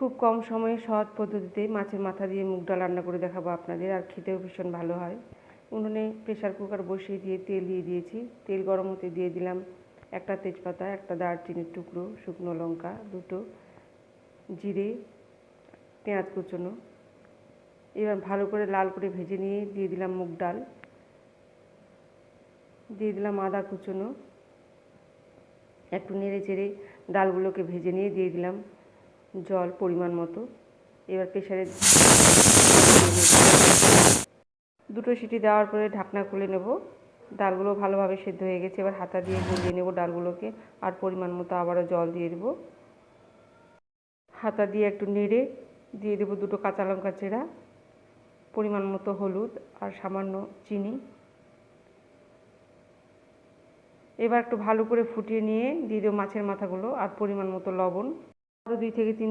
খুব কম সময়ে সহজ পদ্ধতিতে মাছের মাথা দিয়ে মুগ ডাল রান্না করে দেখাবো আপনাদের, আর খেতেও ভীষণ ভালো হয়। উনুনে প্রেসার কুকার বসিয়ে দিয়ে তেল দিয়ে দিয়েছি। তেল গরম হতে দিয়ে দিলাম একটা তেজপাতা, একটা দারচিনির টুকরো, শুকনো লঙ্কা দুটো, জিরে, পেঁয়াজ কুচনো। এবার ভালো করে লাল করে ভেজে নিয়ে দিয়ে দিলাম মুগ ডাল, দিয়ে দিলাম আদা কুচনো। একটু নেড়ে চেড়ে ডালগুলোকে ভেজে নিয়ে দিয়ে দিলাম জল পরিমাণ মতো। এবার প্রেসারে দুটো সিটি দেওয়ার পরে ঢাকনা খুলে নেব। ডালগুলো ভালোভাবে সেদ্ধ হয়ে গেছে। এবার হাতা দিয়ে গলিয়ে নেব ডালগুলোকে, আর পরিমাণ মতো আবারও জল দিয়ে দেব। হাতা দিয়ে একটু নেড়ে দিয়ে দেবো দুটো কাঁচা লঙ্কা চেরা, পরিমাণ মতো হলুদ আর সামান্য চিনি। এবার একটু ভালো করে ফুটিয়ে নিয়ে দিয়ে দেবো মাছের মাথাগুলো আর পরিমাণ মতো লবণ। আরও 2 থেকে 3